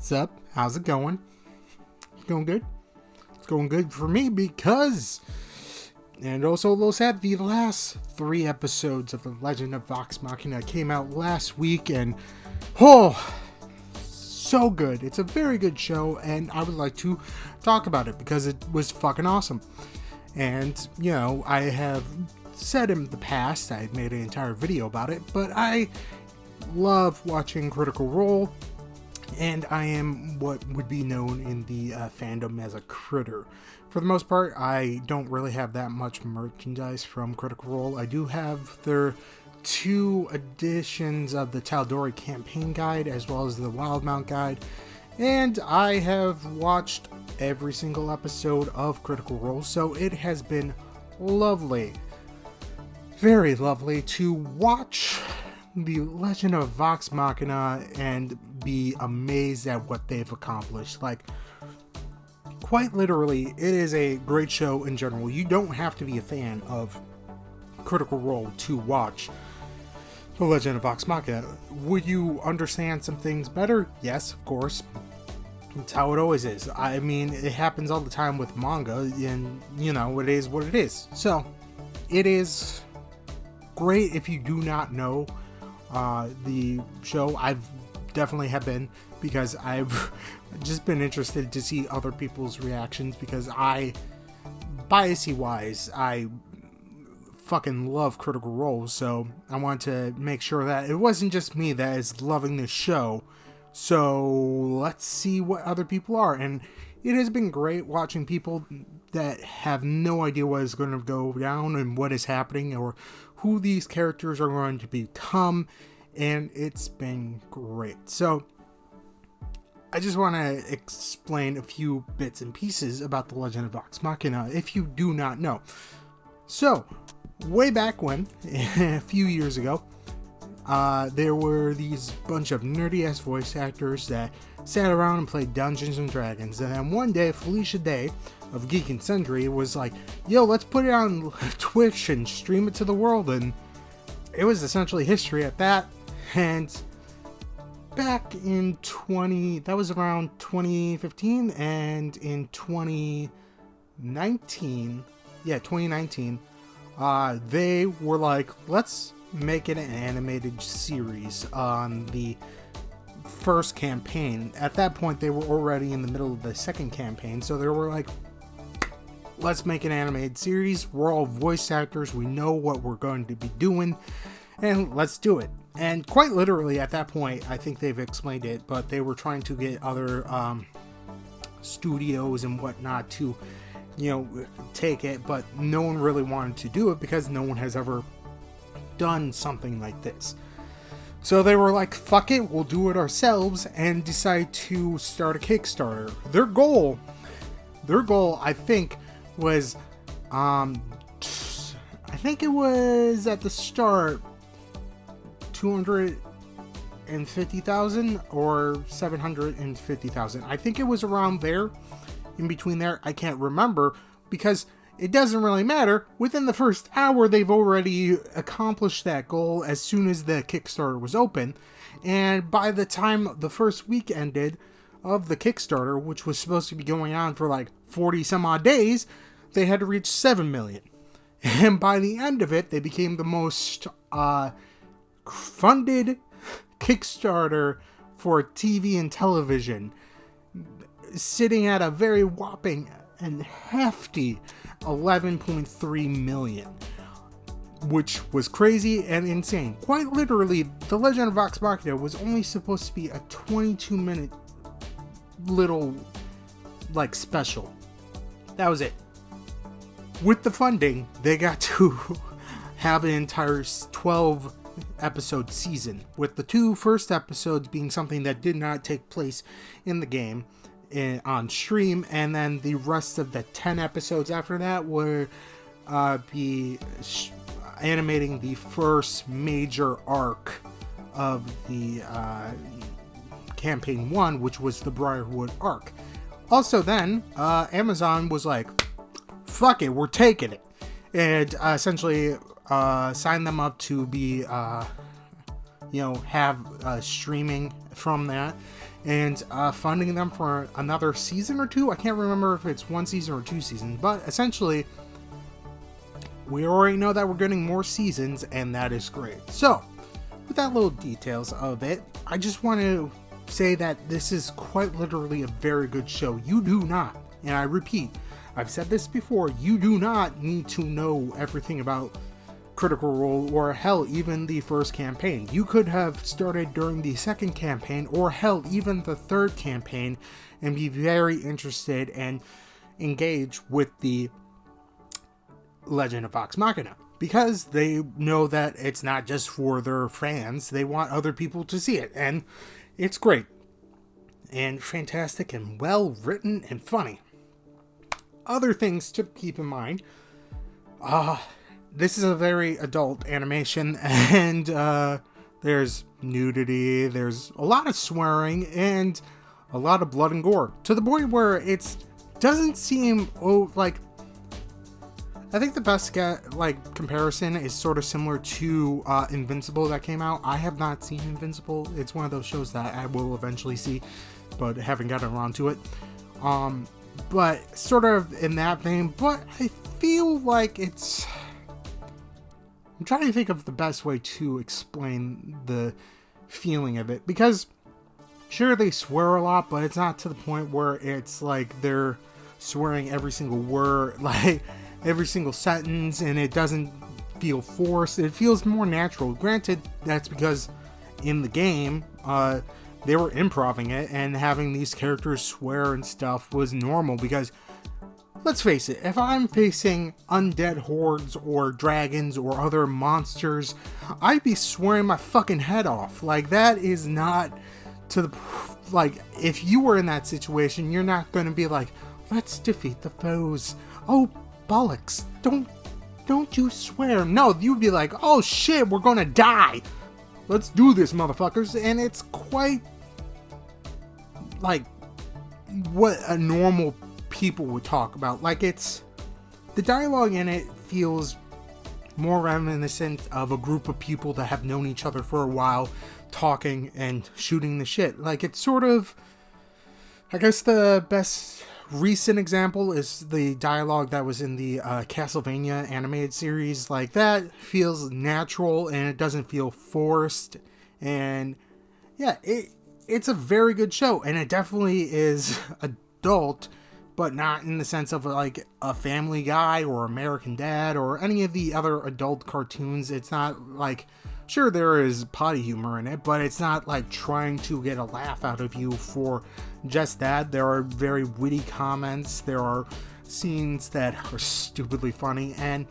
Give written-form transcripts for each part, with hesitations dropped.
What's up? How's it going? It's going good? It's going good for me because... And also a little sad, the last 3 episodes of the Legend of Vox Machina came out last week and... Oh! So good. It's a very good show and I would like to talk about it because it was fucking awesome. And, you know, I have said in the past, I made an entire video about it, but I love watching Critical Role. And I am what would be known in the fandom as a critter. For the most part, I don't really have that much merchandise from Critical Role. I do have their 2 editions of the Tal'Dorei campaign guide as well as the Wildmount guide. And I have watched every single episode of Critical Role, so it has been lovely. Very lovely to watch the Legend of Vox Machina and be amazed at what they've accomplished. Like, quite literally, it is a great show in general. You don't have to be a fan of Critical Role to watch the Legend of Vox Machina. Would you understand some things better? Yes, of course. It's how it always is. I mean, it happens all the time with manga, and, you know, it is what it is. So, it is great if you do not know the show. I've definitely have been, because I've just been interested to see other people's reactions, because biasy wise, I fucking love Critical Role, so I want to make sure that it wasn't just me that is loving this show. So let's see what other people are, and it has been great watching people that have no idea what is going to go down and what is happening or who these characters are going to become, and it's been great. So I just want to explain a few bits and pieces about the Legend of Vox Machina if you do not know. So, way back when, a few years ago, there were these bunch of nerdy-ass voice actors that sat around and played Dungeons and Dragons, and then one day Felicia Day of Geek and Sundry was like, yo, let's put it on Twitch and stream it to the world, and it was essentially history at that. And back in that was around 2015, and in 2019, they were like, let's make it an animated series on the first campaign. At that point, they were already in the middle of the second campaign, so they were like, let's make an animated series. We're all voice actors. We know what we're going to be doing, and let's do it. And quite literally, at that point, I think they've explained it, but they were trying to get other studios and whatnot to, you know, take it, but no one really wanted to do it because no one has ever done something like this. So they were like, fuck it, we'll do it ourselves, and decide to start a Kickstarter. Their goal, I think, was, I think it was at the start, 250,000 or 750,000. I think it was around there, in between there. I can't remember, because it doesn't really matter. Within the first hour, they've already accomplished that goal as soon as the Kickstarter was open. And by the time the first week ended of the Kickstarter, which was supposed to be going on for like 40 some odd days, they had to reach 7 million. And by the end of it, they became the most funded Kickstarter for TV and television, sitting at a very whopping and hefty 11.3 million, which was crazy and insane. Quite literally, The Legend of Vox Machina was only supposed to be a 22-minute little, like, special. That was it. With the funding, they got to have an entire 12-episode season, with the 2 first episodes being something that did not take place in the game on stream, and then the rest of the 10 episodes after that were be animating the first major arc of the campaign 1, which was the Briarwood arc. Also then, Amazon was like, fuck it, we're taking it, and essentially signed them up to be have streaming from that. and funding them for another season or two. I can't remember if it's 1 season or 2 seasons, but essentially, we already know that we're getting more seasons, and that is great. So, with that little details of it, I just want to say that this is quite literally a very good show. You do not, and I repeat, I've said this before, you do not need to know everything about Critical Role, or hell, even the first campaign. You could have started during the second campaign, or hell, even the third campaign, and be very interested and engage with the Legend of Vox Machina, because they know that it's not just for their fans, they want other people to see it, and it's great, and fantastic, and well written, and funny. Other things to keep in mind, this is a very adult animation, and there's nudity, there's a lot of swearing, and a lot of blood and gore, to the point where it doesn't seem, like, I think the best comparison is sort of similar to Invincible that came out. I have not seen Invincible. It's one of those shows that I will eventually see, but haven't gotten around to it. But sort of in that vein, but I feel like it's... I'm trying to think of the best way to explain the feeling of it, because sure, they swear a lot, but it's not to the point where it's like they're swearing every single word, like every single sentence, and it doesn't feel forced. It feels more natural. Granted, that's because in the game, they were improvising it, and having these characters swear and stuff was normal, because let's face it, if I'm facing undead hordes or dragons or other monsters, I'd be swearing my fucking head off. Like, that is not to the... Like, if you were in that situation, you're not going to be like, let's defeat the foes. Oh, bollocks. Don't you swear. No, you'd be like, oh shit, we're going to die. Let's do this, motherfuckers. And it's quite like what a normal people would talk about. Like, it's the dialogue in it feels more reminiscent of a group of people that have known each other for a while, talking and shooting the shit. Like, it's sort of, I guess the best recent example is the dialogue that was in the Castlevania animated series. Like, that feels natural and it doesn't feel forced, and yeah, it's a very good show, and it definitely is adult, but not in the sense of like a Family Guy or American Dad or any of the other adult cartoons. It's not like, sure, there is potty humor in it, but it's not like trying to get a laugh out of you for just that. There are very witty comments, there are scenes that are stupidly funny, and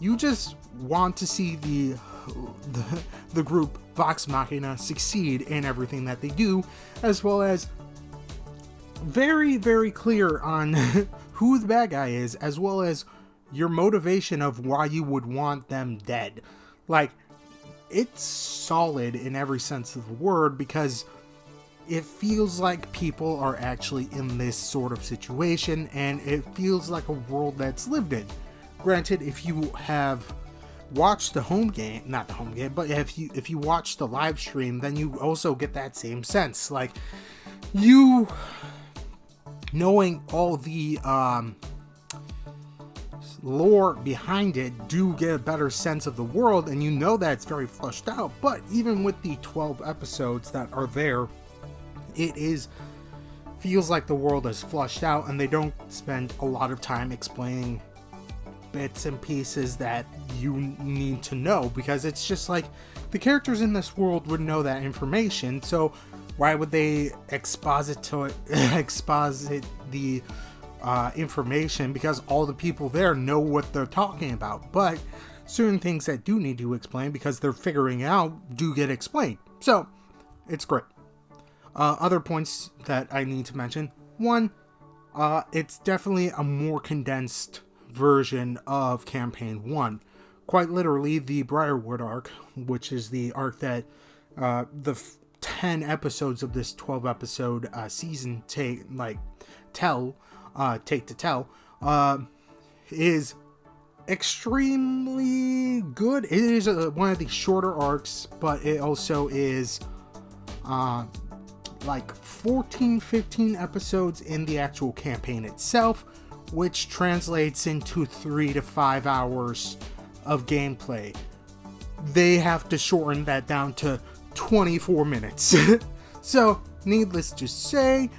you just want to see the group Vox Machina succeed in everything that they do, as well as very, very clear on who the bad guy is, as well as your motivation of why you would want them dead. Like, it's solid in every sense of the word, because it feels like people are actually in this sort of situation, and it feels like a world that's lived in. Granted, if you have watched the home game, not the home game, but if you watch the live stream, then you also get that same sense. Like, you knowing all the lore behind it, do get a better sense of the world, and you know that it's very fleshed out. But even with the 12 episodes that are there, it feels like the world is fleshed out, and they don't spend a lot of time explaining bits and pieces that you need to know, because it's just like the characters in this world would know that information, so why would they exposit the information, because all the people there know what they're talking about. But certain things that do need to explain, because they're figuring out, do get explained. So it's great. Other points that I need to mention: one, it's definitely a more condensed version of campaign 1. Quite literally, the Briarwood arc, which is the arc that the 10 episodes of this 12 episode season take to tell, is extremely good. It is one of the shorter arcs, but it also is like 14-15 episodes in the actual campaign itself, which translates into 3 to 5 hours of gameplay. They have to shorten that down to 24 minutes. So, needless to say,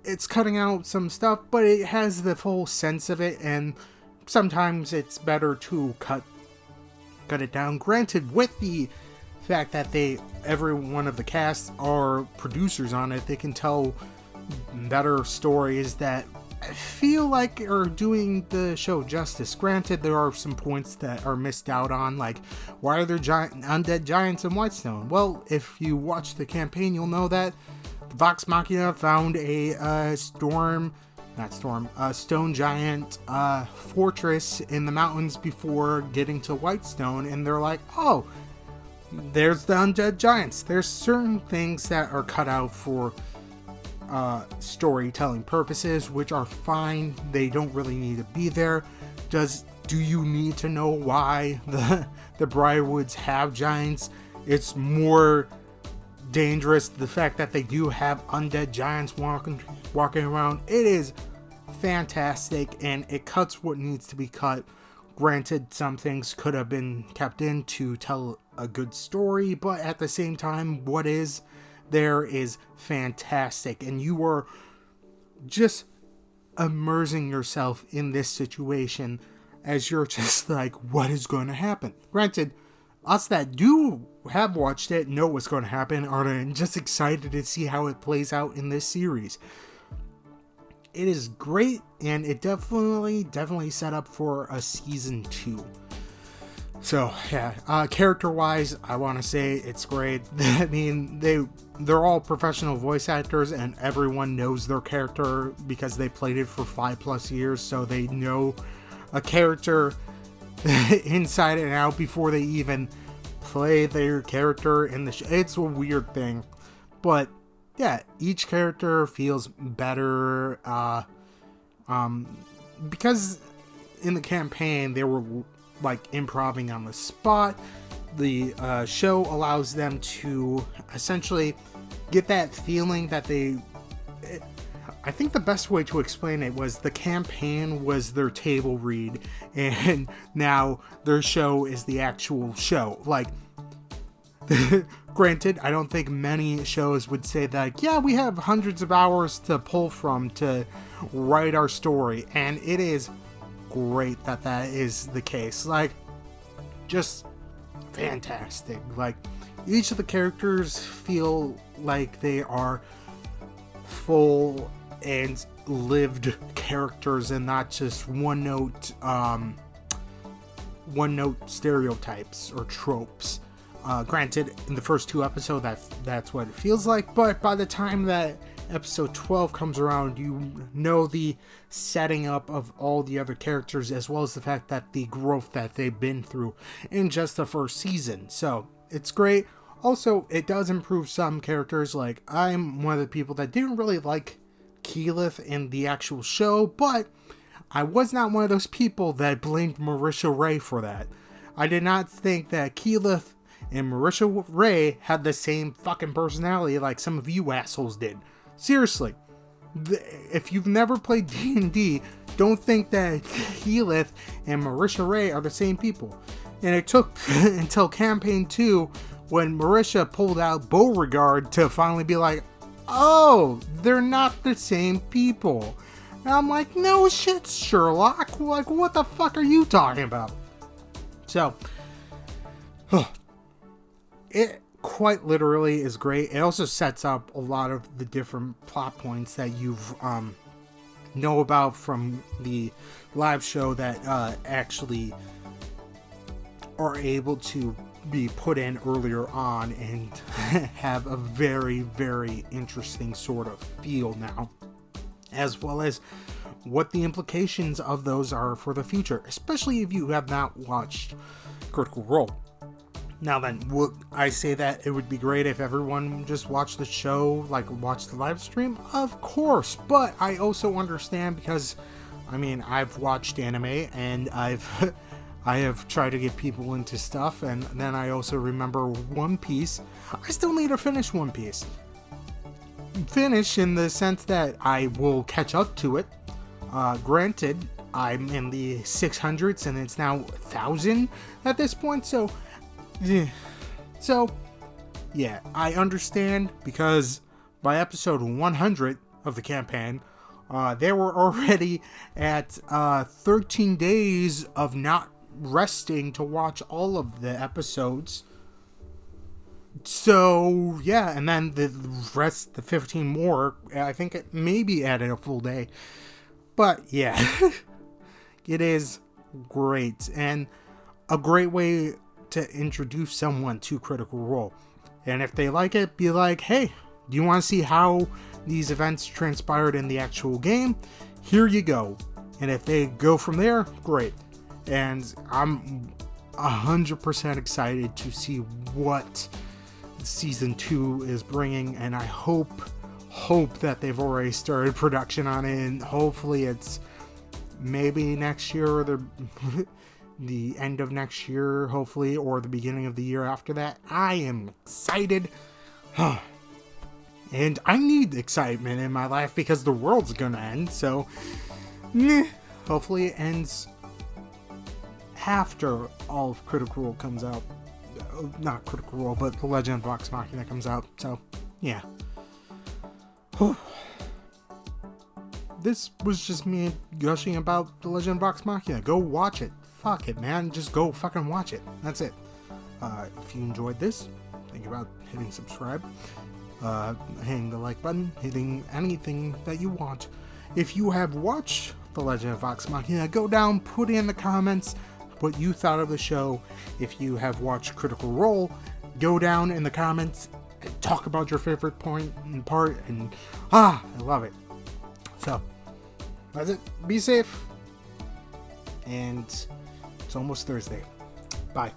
it's cutting out some stuff, but it has the full sense of it, and sometimes it's better to cut it down. Granted, with the fact that every one of the cast are producers on it, they can tell better stories that I feel like are doing the show justice. Granted, there are some points that are missed out on, like, why are there undead giants in Whitestone? Well, if you watch the campaign, you'll know that the Vox Machina found a stone giant fortress in the mountains before getting to Whitestone, and they're like, oh, there's the undead giants. There's certain things that are cut out for storytelling purposes, which are fine. They don't really need to be there. Do you need to know why the Briarwoods have giants? It's more dangerous the fact that they do have undead giants walking around. It is fantastic, and it cuts what needs to be cut. Granted, some things could have been kept in to tell a good story, but at the same time, what is there is fantastic, and you are just immersing yourself in this situation as you're just like, what is going to happen? Granted, us that do have watched it know what's going to happen, are just excited to see how it plays out in this series. It is great, and it definitely set up for a season 2. So, yeah, character-wise, I want to say it's great. I mean, they're all professional voice actors, and everyone knows their character because they played it for 5+ years, so they know a character inside and out before they even play their character in the show. It's a weird thing, but yeah, each character feels better, because in the campaign, they were like improving on the spot. The show allows them to essentially get that feeling that I think the best way to explain it was the campaign was their table read, and now their show is the actual show. Like, granted, I don't think many shows would say that, yeah, we have hundreds of hours to pull from to write our story, and it is great that is the case. Like, just fantastic. Like, each of the characters feel like they are full and lived characters and not just one note stereotypes or tropes. Granted, in the first 2 episodes, that's what it feels like, but by the time that episode 12 comes around, you know the setting up of all the other characters, as well as the fact that the growth that they've been through in just the first season. So it's great. Also, it does improve some characters. Like, I'm one of the people that didn't really like Keyleth in the actual show, but I was not one of those people that blamed Marisha Ray for that. I did not think that Keyleth and Marisha Ray had the same fucking personality like some of you assholes did. Seriously, if you've never played D&D, don't think that Keyleth and Marisha Ray are the same people. And it took until campaign 2 when Marisha pulled out Beauregard to finally be like, oh, they're not the same people. And I'm like, no shit, Sherlock. Like, what the fuck are you talking about? So, it quite literally is great. It also sets up a lot of the different plot points that you've know about from the live show that actually are able to be put in earlier on and have a very, very interesting sort of feel now, as well as what the implications of those are for the future, especially if you have not watched Critical Role. Now then, would I say that it would be great if everyone just watched the show, like watched the live stream? Of course, but I also understand because, I mean, I've watched anime and I have tried to get people into stuff, and then I also remember One Piece. I still need to finish One Piece. finish in the sense that I will catch up to it. Granted, I'm in the 600s and it's now 1,000 at this point, so yeah, I understand, because by episode 100 of the campaign, they were already at 13 days of not resting to watch all of the episodes. So, yeah, and then the rest, the 15 more, I think it maybe added a full day. But, yeah, it is great, and a great way to introduce someone to Critical Role. And if they like it, be like, hey, do you want to see how these events transpired in the actual game? Here you go. And if they go from there, great. And I'm 100% excited to see what season 2 is bringing, and I hope that they've already started production on it, and hopefully it's maybe next year, or the end of next year, hopefully, or the beginning of the year after that. I am excited. And I need excitement in my life because the world's gonna end, so hopefully it ends after all of Critical Role comes out. Not Critical Role, but the Legend of Vox Machina comes out, so yeah. This was just me gushing about the Legend of Vox Machina. Go watch it. Fuck it, man. Just go fucking watch it. That's it. If you enjoyed this, think about hitting subscribe, hitting the like button, hitting anything that you want. If you have watched the Legend of Vox Machina, go down, put in the comments what you thought of the show. If you have watched Critical Role, go down in the comments and talk about your favorite point and part, and I love it. So that's it. Be safe, and it's almost Thursday. Bye.